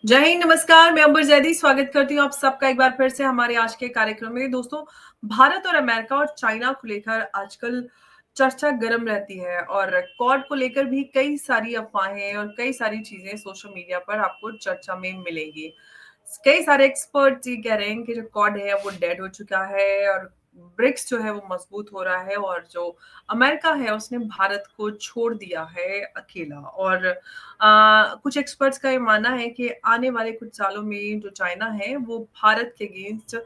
जय हिंद, नमस्कार। मैं अंबर जैदी स्वागत करती हूँ आप सबका एक बार फिर से हमारे आज के कार्यक्रम में। दोस्तों, भारत और अमेरिका और चाइना को लेकर आजकल चर्चा गर्म रहती है और क्वाड को लेकर भी कई सारी अफवाहें और कई सारी चीजें सोशल मीडिया पर आपको चर्चा में मिलेंगी। कई सारे एक्सपर्ट ये कह रहे हैं कि जो क्वाड है वो डेड हो चुका है और ब्रिक्स जो है वो मजबूत हो रहा है और जो अमेरिका है उसने भारत को छोड़ दिया है अकेला। और कुछ एक्सपर्ट्स का ये मानना है कि आने वाले कुछ सालों में जो चाइना है वो भारत के अगेंस्ट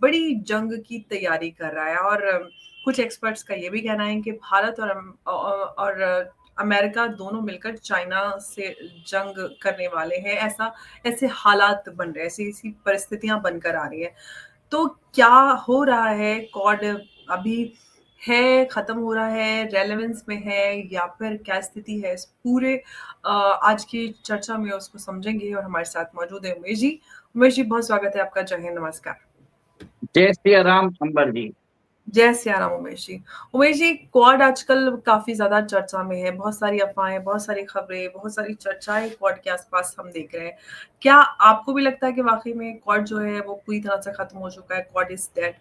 बड़ी जंग की तैयारी कर रहा है। और कुछ एक्सपर्ट्स का ये भी कहना है कि भारत और अमेरिका दोनों मिलकर चाइना से जंग करने वाले हैं। ऐसा ऐसे हालात बन रहे हैं, ऐसी ऐसी परिस्थितियां बनकर आ रही है। तो क्या हो रहा है? कॉड अभी है, खत्म हो रहा है, रेलेवेंस में है, या फिर क्या स्थिति है? इस पूरे आज की चर्चा में उसको समझेंगे और हमारे साथ मौजूद है उमेश जी। उमेश जी, बहुत स्वागत है आपका। जय हिंद, नमस्कार। जय सिया राम अंबर जी। जय सिया राम उमेश जी। उमेश जी, क्वाड आजकल काफी ज्यादा चर्चा में है। बहुत सारी अफवाहें, बहुत सारी खबरें, बहुत सारी चर्चाएं क्वाड के आसपास हम देख रहे हैं। क्या आपको भी लगता है कि वाकई में क्वाड जो है वो पूरी तरह से खत्म हो चुका है? Quad is dead?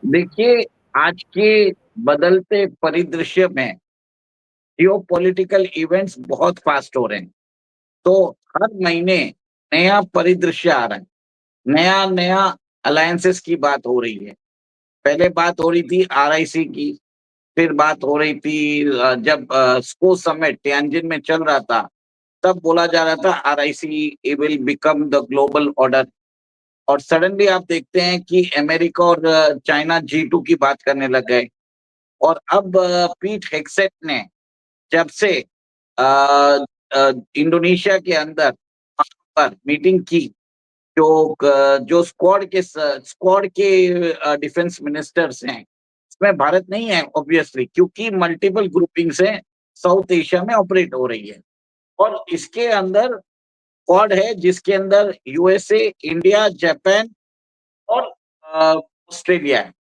देखिए, आज के बदलते परिदृश्य में जियोपॉलिटिकल इवेंट्स बहुत फास्ट हो रहे हैं। तो हर महीने नया परिदृश्य आ रहा है, नया नया अलायंसेस की बात हो रही है। पहले बात हो रही थी आरआईसी की, फिर बात हो रही थी जब स्को समिट तियानजिन में चल रहा था, तब बोला जा रहा था RIC will become the global order. और सडनली आप देखते हैं कि अमेरिका और चाइना G2 की बात करने लग गए। और अब पीट हेग्सेट ने जब से अ, इंडोनेशिया के अंदर पर मीटिंग की, जो स्क्वाड के डिफेंस मिनिस्टर्स हैं, इसमें भारत नहीं है ऑब्वियसली, क्योंकि मल्टीपल ग्रुपिंग्स हैं, साउथ एशिया में ऑपरेट हो रही है। और इसके अंदर क्वाड है जिसके अंदर यूएसए, इंडिया, जापान और ऑस्ट्रेलिया है।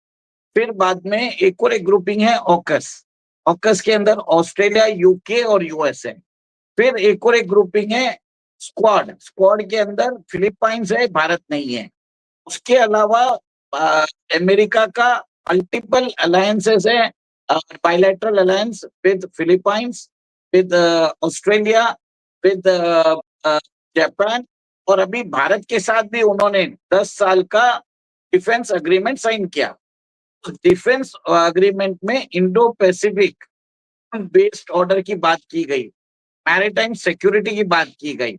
फिर बाद में एक ग्रुपिंग है ऑकस। ऑकस के अंदर ऑस्ट्रेलिया, यूके और यूएस है। फिर एक ग्रुपिंग है स्क्वाड। स्क्वाड के अंदर फिलीपाइंस है, भारत नहीं है। उसके अलावा अ, अमेरिका का मल्टीपल अलायंसेस है, bilateral alliance with Philippines, with Australia, with Japan. और अभी भारत के साथ भी उन्होंने 10 साल का डिफेंस अग्रीमेंट साइन किया। डिफेंस अग्रीमेंट में इंडो पैसिफिक बेस्ड ऑर्डर की बात की गई, मैरीटाइम सिक्योरिटी की बात की गई।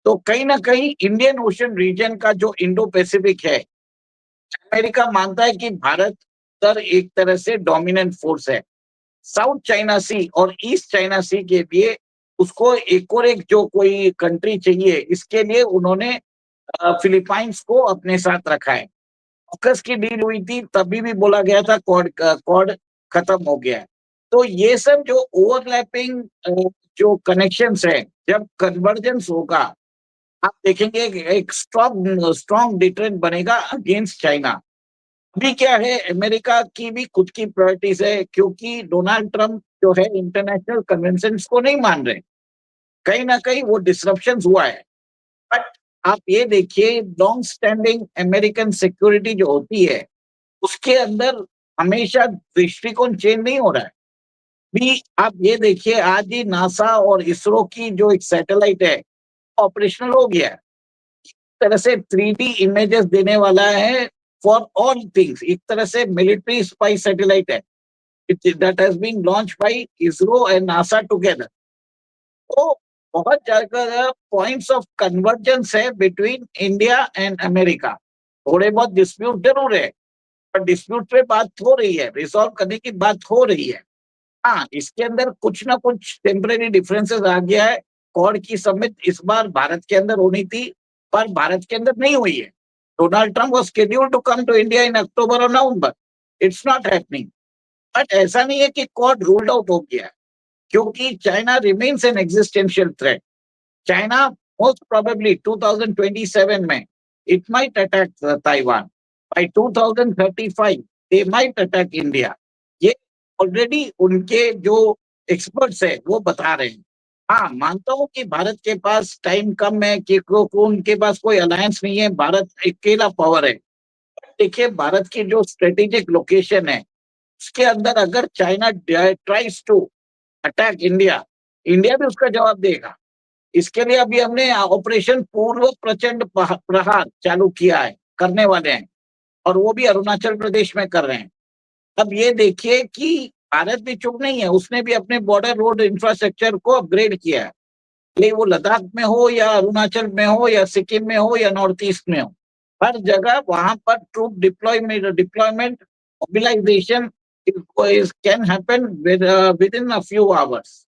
तो कहीं ना कहीं इंडियन ओशन रीजन का जो इंडो पैसिफिक है, अमेरिका मानता है कि भारत सर एक तरह से डोमिनेंट फोर्स है। साउथ चाइना सी और ईस्ट चाइना सी के लिए उसको एक जो कोई कंट्री चाहिए, इसके लिए उन्होंने फिलीपाइंस को अपने साथ रखा है। ऑकस की डील हुई थी, तभी भी बोला गया था कॉड कॉड खत्म हो गया है। तो ये सब जो ओवरलैपिंग जो कनेक्शंस है, जब कन्वर्जेंस होगा, आप देखेंगे एक स्ट्रॉन्ग स्ट्रॉन्ग डिटरेंट बनेगा अगेंस्ट चाइना। अभी क्या है, अमेरिका की भी खुद की प्रायोरिटीज है, क्योंकि डोनाल्ड ट्रंप जो है इंटरनेशनल कन्वेंशन को नहीं मान रहे। कहीं ना कहीं वो डिसरप्शन हुआ है। बट आप ये देखिए, लॉन्ग स्टैंडिंग अमेरिकन सिक्योरिटी जो होती है, उसके अंदर हमेशा दृष्टिकोण चेंज नहीं हो रहा है। भी आप ये देखिए, आज ही नासा और इसरो की जो एक सैटेलाइट है ऑपरेशनल हो गया है। तरह से 3D इमेजेस देने वाला है फॉर ऑल थिंग्स। एक तरह से मिलिट्री स्पाई सैटेलाइट है that has been launch by ISRO and NASA together. तो बहुत ज्यादा पॉइंट्स ऑफ कन्वर्जेंस है बिटवीन इंडिया एंड अमेरिका। थोड़े बहुत डिस्प्यूट जरूर है, पर डिस्प्यूट पे बात हो रही है, रिजॉल्व करने की बात हो रही है। हाँ, इसके अंदर कुछ ना कुछ टेम्परेरी डिफरेंसेस आ गया है। क्वाड की समिट इस बार भारत के अंदर होनी थी, पर भारत के अंदर नहीं हुई है। Donald Trump was scheduled to come to India in October और नवंबर। It's not happening. बट ऐसा नहीं है कि क्वाड रूल्ड आउट हो गया है, क्योंकि China remains an existential threat. China most probably 2027 में it might attack Taiwan. By 2035 they might attack India. ये ऑलरेडी उनके जो एक्सपर्ट्स है वो बता रहे हैं। हाँ, मानता हूँ कि भारत के पास टाइम कम है, कि उनके पास कोई अलायंस नहीं है, भारत अकेला पावर है। देखिए, भारत की जो स्ट्रेटेजिक लोकेशन है, उसके अंदर अगर China tries to attack India, India भी उसका जवाब देगा। इसके लिए अभी हमने ऑपरेशन पूर्व प्रचंड प्रहार चालू किया है, करने वाले हैं, और वो भी अरुणाचल प्रदेश में कर रहे हैं। अब ये देखिए कि भारत भी चुप नहीं है, उसने भी अपने बॉर्डर रोड इंफ्रास्ट्रक्चर को अपग्रेड किया है। चाहे वो लद्दाख में हो, या अरुणाचल में हो, या सिक्किम में हो, या नॉर्थ ईस्ट में हो, हर जगह वहां पर troop deployment mobilization can happen within a few hours.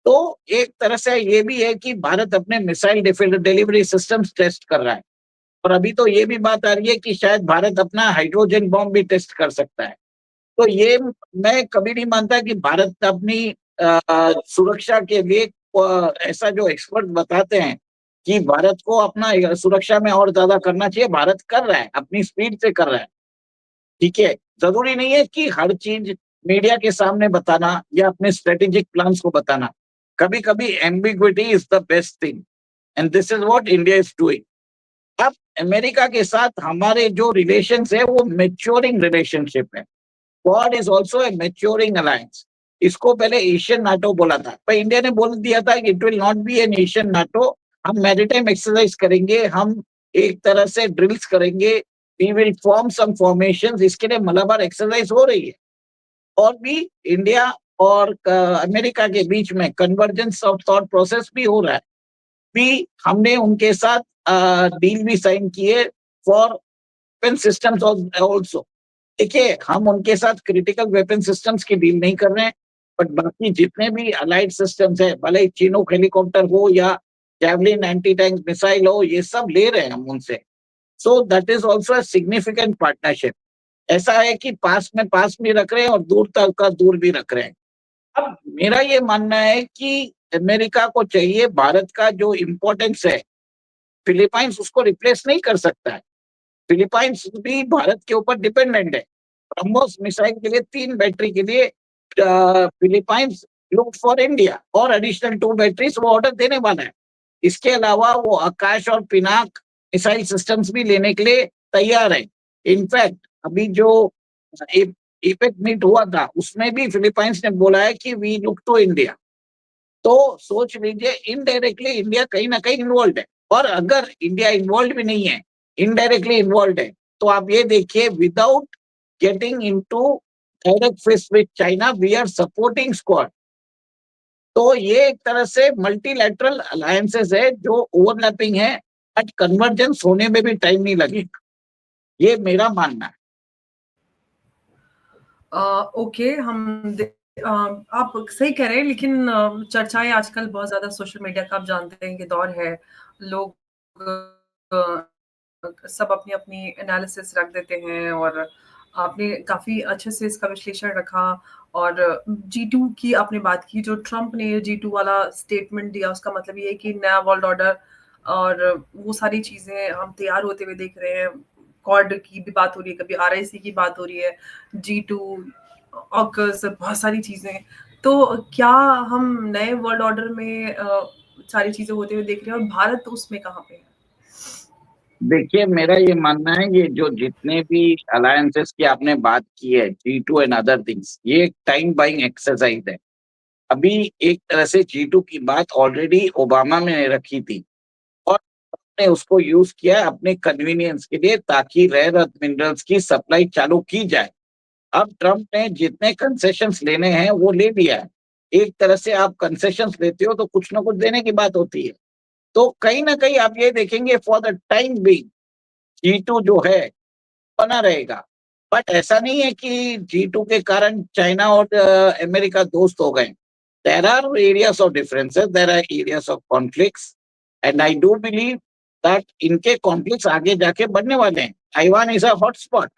तो एक तरह से ये भी है कि भारत अपने मिसाइल डिलीवरी सिस्टम्स टेस्ट कर रहा है, और अभी तो ये भी बात आ रही है कि शायद भारत अपना हाइड्रोजन बॉम्ब भी टेस्ट कर सकता है। तो ये मैं कभी नहीं मानता कि भारत अपनी सुरक्षा के लिए ऐसा जो एक्सपर्ट बताते हैं कि भारत को अपना सुरक्षा में और ज्यादा करना चाहिए, भारत कर रहा है, अपनी स्पीड से कर रहा है। ठीक है, जरूरी नहीं है कि हर चीज मीडिया के सामने बताना या अपने स्ट्रेटेजिक प्लान्स को बताना। कभी कभी ambiguity is the best thing, and this is what India is doing. अब अमेरिका के साथ हमारे जो रिलेशन है वो मेच्योरिंग रिलेशनशिप है। Quad is also a maturing alliance. इसको पहले एशियन नाटो बोला था, पर इंडिया ने बोल दिया था कि it will not be an Asian NATO. हम मैरिटाइम एक्सरसाइज करेंगे, हम एक तरह से ड्रिल्स करेंगे, we will form some formation. इसके लिए मलाबार एक्सरसाइज हो रही है, और भी इंडिया और अमेरिका के बीच में कन्वर्जेंस ऑफ थॉट प्रोसेस भी हो रहा है। भी हमने उनके साथ डील भी साइन किए फॉर वेपन सिस्टम्स ऑल्सो। देखिए, हम उनके साथ क्रिटिकल वेपन सिस्टम्स की डील नहीं कर रहे हैं, बट बाकी जितने भी अलाइड सिस्टम्स है, भले ही चिनूक हेलीकॉप्टर हो या जैवलिन एंटी टैंक मिसाइल हो, ये सब ले रहे हैं हम उनसे। So that is also a significant partnership. ऐसा है कि पास भी रख रहे हैं और दूर तक का दूर भी रख रहे हैं। अब मेरा ये मानना है कि अमेरिका को चाहिए, भारत का जो इम्पोर्टेंस है, फिलीपाइंस उसको रिप्लेस नहीं कर सकता है। फिलीपाइंस भी भारत के ऊपर डिपेंडेंट है। ब्रह्मोस मिसाइल के लिए 3 बैटरी के लिए फिलीपाइंस लुक फॉर इंडिया, और एडिशनल 2 बैटरीज वो ऑर्डर देने वाला है। इसके अलावा वो आकाश और पिनाक मिसाइल सिस्टम्स भी लेने के लिए तैयार है। इनफैक्ट अभी जो एपेक मीट हुआ था, उसमें भी फिलीपाइंस ने बोला है कि वी लुक टू इंडिया। तो सोच लीजिए, इनडायरेक्टली इंडिया कहीं ना कहीं इन्वॉल्व है। और अगर इंडिया इन्वॉल्व भी नहीं है, इनडायरेक्टली इन्वॉल्व है, तो आप ये देखिए, without getting into direct face with China, we are supporting squad. तो ये एक तरह से मल्टीलैटरल अलायंसेस है जो ओवरलैपिंग है, बट कन्वर्जेंस होने में भी टाइम नहीं लगेगा, ये मेरा मानना है। ओके, आप सही कह रहे हैं, लेकिन चर्चाएं आजकल बहुत ज्यादा सोशल मीडिया का, आप जानते हैं कि दौर है। लोग सब अपनी अपनी एनालिसिस रख देते हैं, और आपने काफी अच्छे से इसका विश्लेषण रखा। और G2 की आपने बात की, जो ट्रम्प ने G2 वाला स्टेटमेंट दिया, उसका मतलब ये है कि नया वर्ल्ड ऑर्डर और वो सारी चीजें हम तैयार होते हुए देख रहे हैं। कॉड की भी बात हो रही है, कभी RIC की बात हो रही है, G2, ऑकर्स, बहुत सारी चीजें। तो क्या हम नए वर्ल्ड ऑर्डर में सारी चीजें होते हुए देख रहे हैं, और भारत उसमें कहाँ पे है? देखिए, मेरा ये मानना है, ये जो जितने भी अलायंसेस की आपने बात की है, G2 एंड अदर थिंग्स, ये एक टाइम बाइंग एक्सरसाइज है। अभी एक तरह से G2 की बात ऑलरेडी ओबामा ने रखी थी, और ने उसको यूज किया है अपने कन्वीनियंस के लिए, ताकि रेयर अर्थ मिनरल्स की सप्लाई चालू की जाए। अब ट्रम्प ने जितने कंसेशंस लेने हैं वो ले लिया है। एक तरह से आप कंसेशंस लेते हो तो कुछ ना कुछ देने की बात होती है। तो कहीं ना कहीं आप ये देखेंगे, for the time being G2 जो है बना रहेगा। बट ऐसा नहीं है कि G2 के कारण चाइना और अमेरिका दोस्त हो गए। There are areas of differences, there are areas of conflicts, and I do believe that इनके कॉन्फ्लिक्ट्स आगे जाके बढ़ने वाले हैं। ताइवान इज अ हॉटस्पॉट,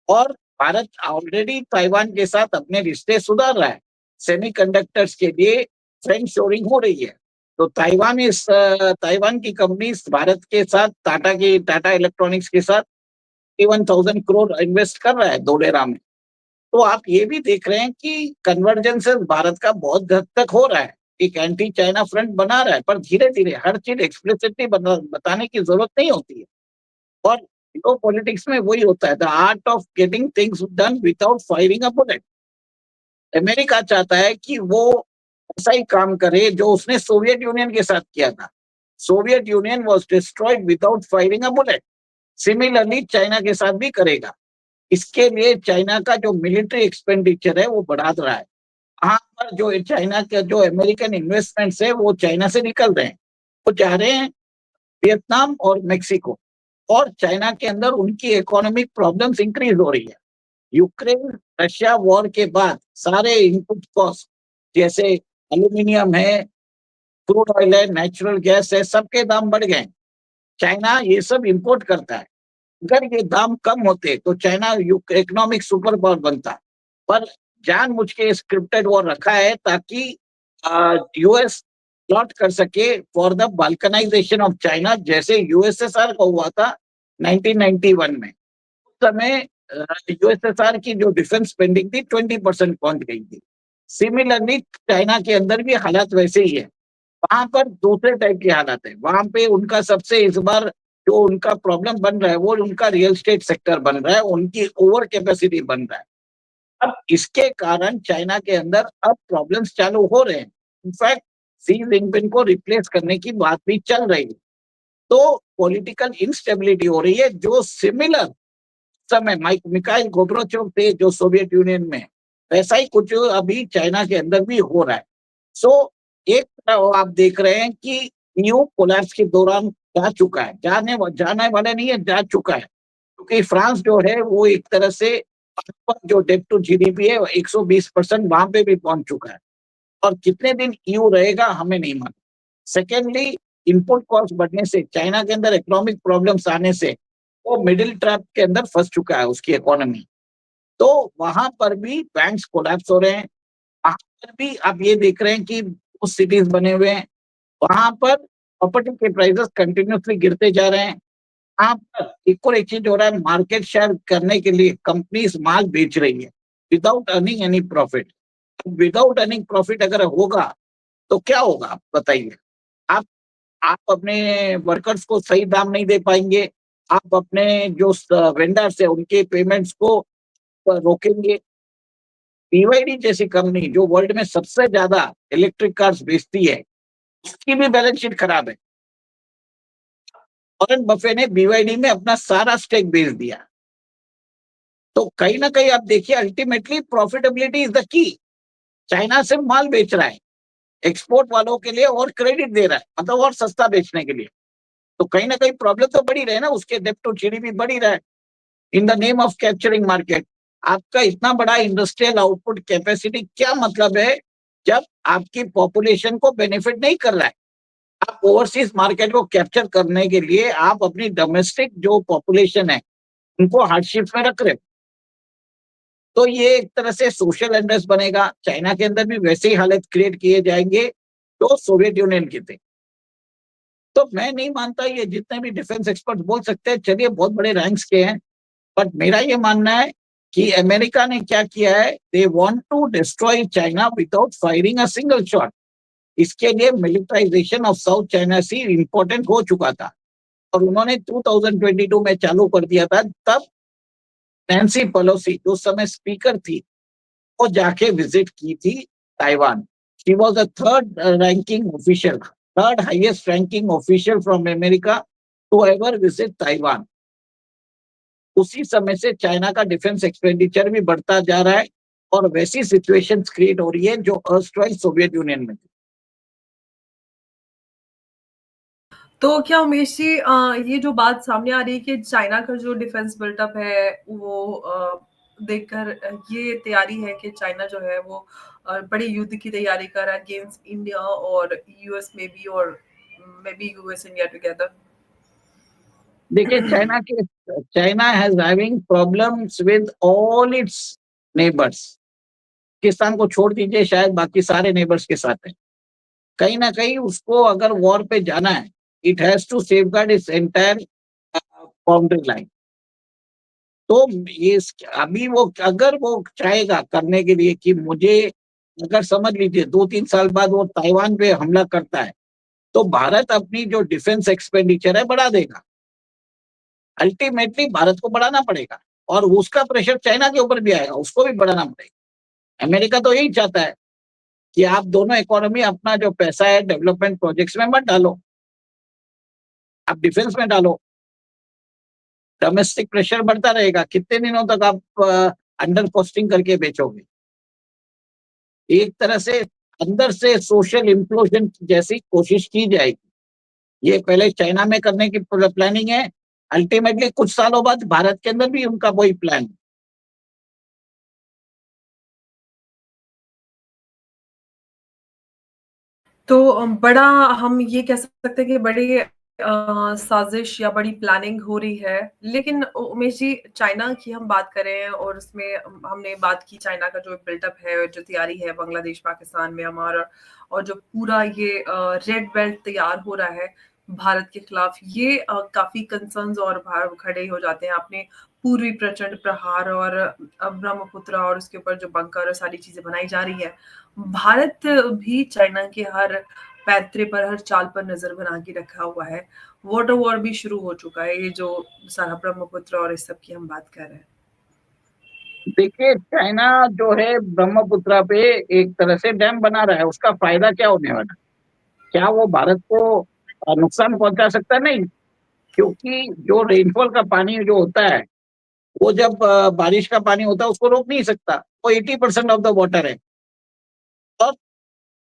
और भारत ऑलरेडी ताइवान के साथ अपने रिश्ते सुधार रहा है। सेमीकंडक्टर्स के लिए फ्रेंड शोरिंग हो रही है। तो ताइवान की कंपनी भारत के साथ, टाटा इलेक्ट्रॉनिक्स के साथ 1,000 करोड़ इन्वेस्ट कर रहा है धोलेरा में। तो आप ये भी देख रहे हैं कि कन्वर्जेंस भारत का बहुत हद तक हो रहा है। एक एंटी चाइना फ्रंट बना रहा है, पर धीरे-धीरे हर चीज़ एक्सप्लिसिटली बताने की ज़रूरत नहीं होती है। और जियो पॉलिटिक्स में वही होता है, the art of getting things done without firing a bullet. America चाहता है कि वो ऐसा ही काम करे जो उसने सोवियत यूनियन के साथ किया था। Soviet union was destroyed without firing a bullet. Similarly China के साथ भी करेगा। इसके लिए चाइना का जो मिलिट्री एक्सपेंडिचर है वो बढ़ा रहा है। वहाँ पर जो चाइना के जो अमेरिकन इन्वेस्टमेंट्स है वो चाइना से निकल रहे हैं। वो जा रहे हैं वियतनाम और मेक्सिको, और चाइना के अंदर उनकी इकोनॉमिक प्रॉब्लम्स इंक्रीज हो रही है। यूक्रेन रशिया वॉर के बाद सारे इनपुट कॉस्ट जैसे एल्यूमिनियम है, क्रूड ऑयल है, नेचुरल गैस है, सबके दाम बढ़ गए। चाइना ये सब इंपोर्ट करता है। अगर ये दाम कम होते तो चाइना इकोनॉमिक सुपर पावर बनता, पर जानबूझ के स्क्रिप्टेड वॉर रखा है ताकि यूएस प्लॉट कर सके for the balkanization of China, जैसे यूएसएसआर का हुआ था 1991 में। उस समय यूएसएसआर की जो डिफेंस स्पेंडिंग थी 20% पहुंच गई थी। सिमिलरली चाइना के अंदर भी हालात वैसे ही है। वहां पर दूसरे टाइप की हालत है। वहां पे उनका सबसे इस बार जो उनका प्रॉब्लम बन रहा है वो उनका रियल स्टेट सेक्टर बन रहा है, उनकी ओवर कैपेसिटी बन रहा है। अब इसके कारण चाइना के अंदर अब प्रॉब्लम्स चालू हो रहे हैं। इनफैक्ट सी जिनपिंग को रिप्लेस करने की बात भी चल रही है। तो पॉलिटिकल इंस्टेबिलिटी हो रही है, जो सिमिलर समय मिखाइल गोर्बाचोव थे जो सोवियत यूनियन में, वैसा ही कुछ अभी चाइना के अंदर भी हो रहा है। सो एक तरफ आप देख रहे हैं कि ईयू कोलैप्स के दौरान जा चुका है, जाने वाला नहीं है, जा चुका है, क्योंकि फ्रांस जो है वो एक तरह से जो डेट टू जीडीपी है 120% वहां पे भी पहुंच चुका है। और कितने दिन ईयू रहेगा हमें नहीं मालूम। सेकेंडली, इनपुट कॉस्ट बढ़ने से चाइना के अंदर इकोनॉमिक प्रॉब्लम्स आने से वो मिडिल ट्रैप के अंदर फंस चुका है उसकी इकोनॉमी। तो वहां पर भी बैंक्स कोलैप्स हो रहे हैं। वहां पर भी आप ये देख रहे हैं कि कुछ सिटीज बने हुए हैं, वहां पर प्रॉपर्टी के प्राइसेस कंटिन्यूसली गिरते जा रहे हैं। वहां पर एक और एक चीज हो रहा है, मार्केट शेयर करने के लिए कंपनीज माल बेच रही है without earning any profit. Without earning profit अगर होगा तो क्या होगा आप बताइए। आप आप अपने वर्कर्स को सही दाम नहीं दे पाएंगे, आप अपने जो वेंडर्स है उनके पेमेंट्स को रोकेंगे। बीवाईडी जैसी कंपनी जो वर्ल्ड में सबसे ज्यादा इलेक्ट्रिक कार्स बेचती है, उसकी भी बैलेंस शीट खराब है। वॉरेन बफे ने बीवाईडी में अपना सारा स्टेक बेच दिया। तो कहीं ना कहीं आप देखिए, ultimately profitability is the key. China से माल बेच रहा है एक्सपोर्ट वालों के लिए और क्रेडिट दे रहा है, मतलब और सस्ता बेचने के लिए। तो कहीं ना कहीं प्रॉब्लम तो बढ़ी रहे ना, उसके डेब्ट टू जीडीपी बढ़ी रहा है in the name of capturing market. आपका इतना बड़ा इंडस्ट्रियल आउटपुट कैपेसिटी क्या मतलब है जब आपकी पॉपुलेशन को बेनिफिट नहीं कर रहा है। आप ओवरसीज मार्केट को कैप्चर करने के लिए आप अपनी डोमेस्टिक जो पॉपुलेशन है उनको हार्डशिप में रख रहे हो। तो ये एक तरह से सोशल अनरेस्ट बनेगा। चाइना के अंदर भी वैसे ही हालत क्रिएट किए जाएंगे जो सोवियत यूनियन के थे। तो मैं नहीं मानता, ये जितने भी डिफेंस एक्सपर्ट बोल सकते हैं चलिए बहुत बड़े रैंक्स के हैं, बट मेरा ये मानना है कि अमेरिका ने क्या किया है, they want to destroy China without firing a single shot. इसके लिए militarization of South China Sea important हो चुका था, और उन्होंने 2022 में चालू कर दिया था। तब नैन्सी पेलोसी जो उस समय स्पीकर थी, वो जाके विजिट की थी Taiwan. She was the third highest ranking official from America to ever visit Taiwan. उसी समय से चाइना का डिफेंस एक्सपेंडिचर भी बढ़ता जा रहा है, और वैसी सिचुएशंस क्रिएट हो रही है जो अर्स्टवाइल सोवियत यूनियन में थी। तो क्या उमेश जी, ये जो बात सामने आ रही है कि चाइना का जो डिफेंस बिल्टअप है वो देखकर ये तैयारी है कि चाइना जो है वो बड़े युद्ध की तैयारी कर रहा है अगेंस्ट इंडिया और यूएस में भी, और may be US India together. देखिए, China has having problems with all its neighbours. Pakistan को छोड़ दीजिए, शायद बाकी सारे नेबर्स के साथ है। कहीं ना कहीं उसको अगर वॉर पे जाना है, it has to safeguard its entire boundary line. तो ये अभी वो अगर वो चाहेगा करने के लिए कि मुझे अगर समझ लीजिए 2-3 साल बाद वो ताइवान पे हमला करता है, तो भारत अपनी जो डिफेंस एक्सपेंडिचर है बढ़ा देगा। अल्टीमेटली भारत को बढ़ाना पड़ेगा और उसका प्रेशर चाइना के ऊपर भी आएगा, उसको भी बढ़ाना पड़ेगा। अमेरिका तो यही चाहता है कि आप दोनों इकोनॉमी अपना जो पैसा है डेवलपमेंट प्रोजेक्ट्स में मत डालो, आप डिफेंस में डालो। डोमेस्टिक प्रेशर बढ़ता रहेगा, कितने दिनों तक आप अंडर कॉस्टिंग करके बेचोगे? एक तरह से अंदर से सोशल इम्प्लोजन जैसी कोशिश की जाएगी। ये पहले चाइना में करने की प्लानिंग है, अल्टीमेटली कुछ सालों बाद भारत के अंदर भी उनका वही प्लान है। तो बड़ा हम ये कह सकते हैं कि बड़ी साजिश या बड़ी प्लानिंग हो रही है। लेकिन उमेश जी, चाइना की हम बात करें और उसमें हमने बात की चाइना का जो बिल्डअप है, जो तैयारी है बांग्लादेश, पाकिस्तान में हमारा, और जो पूरा ये रेड बेल्ट तैयार हो रहा है भारत के खिलाफ, ये काफ़ी कंसर्न्स और भाव खड़े हो जाते हैं। आपने पूर्वी प्रचंड प्रहार और ब्रह्मपुत्र और उसके ऊपर जो बंकर और सारी चीज़ें बनाई जा रही है। भारत भी चाइना के हर पैंतरे पर, हर चाल पर नजर बना के रखा हुआ है। वाटर वॉर भी शुरू हो चुका है, ये जो सारा ब्रह्मपुत्र और इस सब की हम बात कर रहे हैं। देखिए, चाइना जो है ब्रह्मपुत्र पे एक तरह से डैम बना रहा है, उसका फायदा क्या होने वाला है? क्या वो भारत को नुकसान पहुंचा सकता है? नहीं, क्योंकि जो रेनफॉल का पानी जो होता है, वो जब बारिश का पानी होता है उसको रोक नहीं सकता, वो 80% ऑफ द वाटर है। और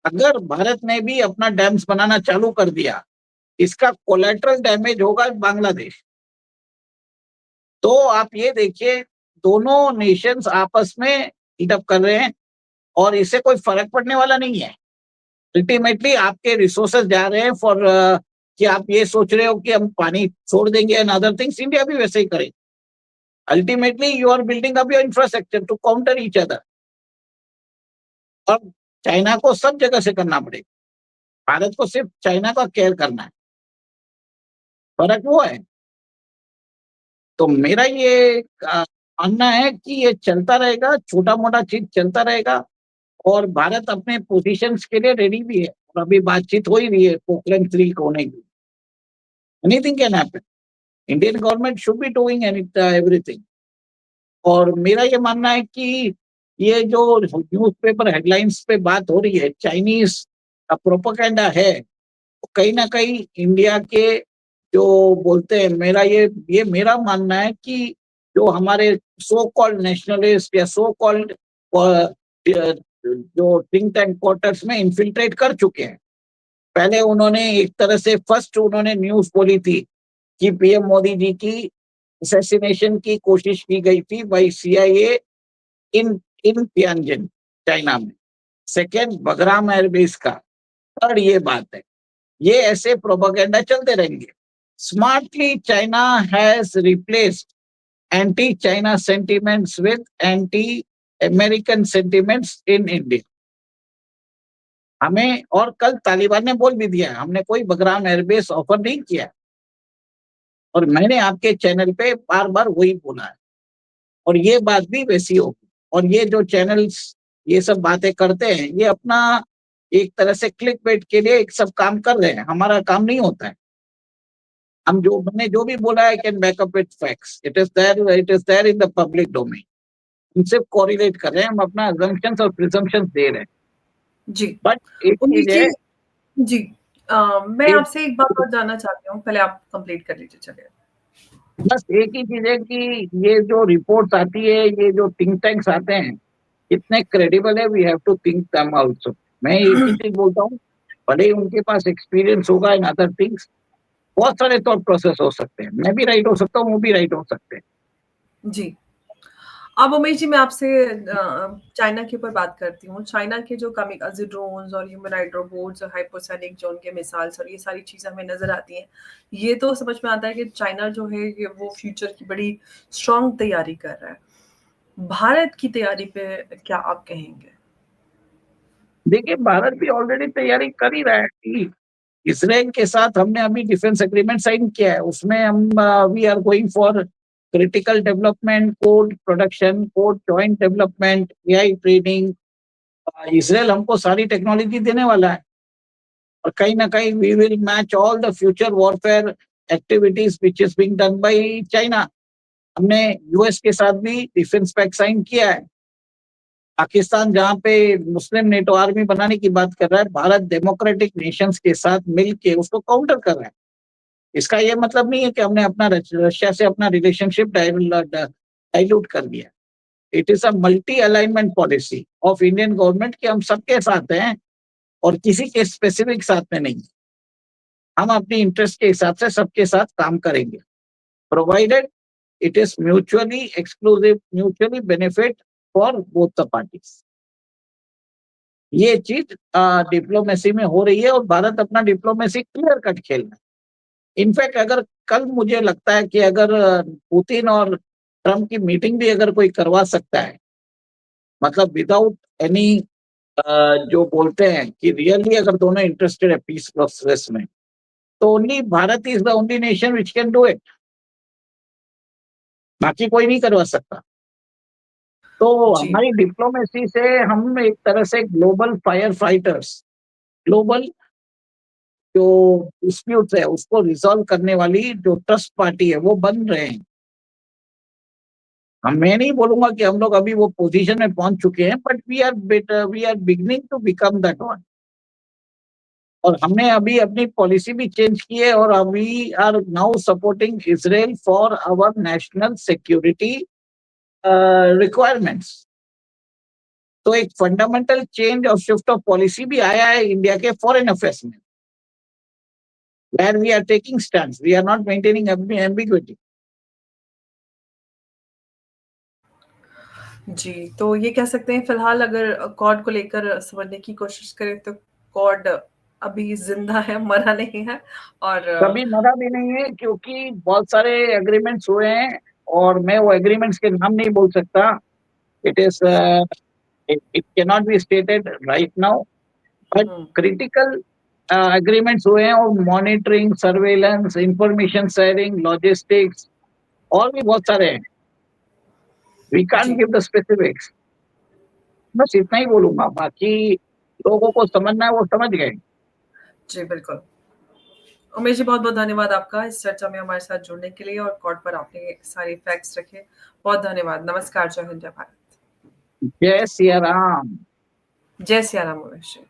अगर भारत ने भी अपना डैम्स बनाना चालू कर दिया, इसका कोलेटरल डैमेज होगा बांग्लादेश। तो आप ये देखिए, दोनों नेशंस आपस में हीट अप कर रहे हैं और इससे कोई फर्क पड़ने वाला नहीं है। अल्टीमेटली आपके रिसोर्सेज जा रहे हैं फॉर कि आप ये सोच रहे हो कि हम पानी छोड़ देंगे एंड अदर थिंग्स, इंडिया भी वैसे ही करे। Ultimately you are building up your infrastructure to counter each other. और चाइना को सब जगह से करना पड़ेगा, भारत को सिर्फ चाइना का केयर करना है, फर्क वो है। तो मेरा ये मानना है कि ये चलता रहेगा, छोटा मोटा चीज चलता रहेगा और भारत अपने पोजीशंस के लिए रेडी भी है। और अभी बातचीत हो ही रही है पोखरण 3 होने की। Anything can happen, Indian government should be doing everything. और मेरा ये मानना है कि ये जो न्यूज़पेपर हेडलाइंस पे बात हो रही है, चाइनीज प्रोपेगेंडा है, कहीं ना कहीं इंडिया के जो बोलते हैं, ये मेरा मानना है कि जो हमारे सो कॉल्ड नेशनलिस्ट या सो कॉल्ड जो थिंक टैंक क्वार्टर्स में इन्फिल्ट्रेट कर चुके हैं। पहले उन्होंने एक तरह से फर्स्ट उन्होंने न्यूज बोली थी कि पीएम मोदी जी की असैसिनेशन की कोशिश की गई थी by CIA in in Tianjin, China में। सेकेंड, बगराम एयरबेस का। थर्ड, ये बात है। ये ऐसे प्रोपेगेंडा चलते रहेंगे। Smartly China has replaced anti China sentiments with anti American sentiments in India. हमें, और कल तालिबान ने बोल भी दिया, हमने कोई बगराम एयरबेस ऑफर नहीं किया। और मैंने आपके चैनल पे बार बार वही बोला है और ये बात भी वैसी होगी। और ये जो चैनल्स ये सब बातें करते हैं, ये अपना एक तरह से क्लिक बेट के लिए एक सब काम कर रहे हैं, हमारा काम नहीं होता है। हम जो मैंने जो भी बोला है, can back up with facts, it is there in the public domain. हम सिर्फ कोरिलेट कर रहे हैं, हम अपना assumptions और presumptions दे रहे हैं। जी। बट एक उमेश चीज जी, है, जी, मैं एक आपसे एक बात और जानना चाहती हूँ, पहले आप कंप्लीट कर लीजिए, चलिए। बस एक ही चीज है कि ये जो रिपोर्ट्स आती है, ये जो थिंक टैंक्स आते हैं, कितने क्रेडिबल है, we have to think them also. मैं एक ही चीज बोलता हूँ, भले ही उनके पास एक्सपीरियंस होगा इन अदर थिंग्स, बहुत सारे थॉट प्रोसेस हो सकते हैं, मैं भी राइट हो सकता हूँ, वो भी राइट हो सकते हैं। जी। अब उमेश जी, मैं आपसे चाइना के ऊपर बात करती हूँ। चाइना के जो कामिकाज़े ड्रोन्स और ह्यूमनॉइड रोबोट्स और हाइपोसोनिक जो उनके मिसाइल्स और ये सारी चीज़ें हमें नज़र आती हैं। ये तो समझ में आता है कि चाइना जो है ये वो फ्यूचर की बड़ी स्ट्रॉन्ग तैयारी कर रहा है। भारत की तैयारी पे क्या आप कहेंगे? देखिए, भारत भी ऑलरेडी तैयारी कर ही रहा है कि इसराइल के साथ हमने अभी डिफेंस एग्रीमेंट साइन किया है, उसमें हम we are going for critical development, code production, code joint development, AI training Israel हमको सारी टेक्नोलॉजी देने वाला है और कहीं ना कहीं we will match all the future warfare activities which is being done by China. हमने यूएस के साथ भी डिफेंस पैक्ट साइन किया है। पाकिस्तान जहां पे मुस्लिम नेटो आर्मी बनाने की बात कर रहा है, भारत डेमोक्रेटिक नेशंस के साथ मिलके उसको काउंटर कर रहा है। इसका ये मतलब नहीं है कि हमने अपना रशिया से अपना रिलेशनशिप डाइल्यूट कर दिया। It is a multi alignment policy of Indian government कि हम सबके साथ हैं और किसी के स्पेसिफिक साथ में नहीं। हम अपनी इंटरेस्ट के हिसाब से सबके साथ काम करेंगे, provided it is mutually exclusive, mutually benefit for both the parties. ये चीज डिप्लोमेसी में हो रही है और भारत अपना डिप्लोमेसी क्लियर कट खेल रहा है। इनफैक्ट अगर कल मुझे लगता है कि अगर पुतिन और ट्रम्प की मीटिंग भी अगर कोई करवा सकता है, मतलब विदाउट एनी जो बोलते हैं कि रियली अगर दोनों इंटरेस्टेड है पीस प्रोसेस में, तो only Bharat is the only nation which can do it, बाकी कोई नहीं करवा सकता। तो जी। हमारी डिप्लोमेसी से हम एक तरह से ग्लोबल फायर फाइटर्स, ग्लोबल जो डिस्प्यूट है उसको रिजॉल्व करने वाली जो ट्रस्ट पार्टी है वो बन रहे हैं। मैं नहीं बोलूंगा कि हम लोग अभी वो पोजीशन में पहुंच चुके हैं, but we are beginning to become that one. और हमने अभी अपनी पॉलिसी भी चेंज की है और we are now supporting Israel for our national security requirements. तो एक फंडामेंटल चेंज और शिफ्ट ऑफ पॉलिसी भी आया है इंडिया के फॉरेन अफेयर्स में, where we are taking stands, we are not maintaining ambiguity. जी, तो ये कह सकते हैं फिलहाल अगर कॉर्ड को लेकर समझने की कोशिश करें तो कॉर्ड अभी ज़िंदा है, मरा नहीं है और कभी मरा भी नहीं है क्योंकि बहुत सारे एग्रीमेंट्स हुए हैं और मैं वो एग्रीमेंट्स के नाम नहीं बोल सकता। It is it cannot be stated right now, but um, critical agreements हुए हैं और monitoring, surveillance, information sharing, logistics और भी बहुत सारे हैं। वी कांट जी, गिव द स्पेसिफिक्स। बस इतना ही बोलूंगा, बाकी लोगों को समझना है वो समझ गए। जी, बिल्कुल। उमेश जी, बहुत-बहुत धन्यवाद आपका इस चर्चा में हमारे साथ जुड़ने के लिए और कॉर्ड पर आपने सारे फैक्ट्स रखे। बहुत धन्यवाद। नमस्कार, जय हिंद, जय भारत। जय सिया राम। जय सिया राम उमेश जी।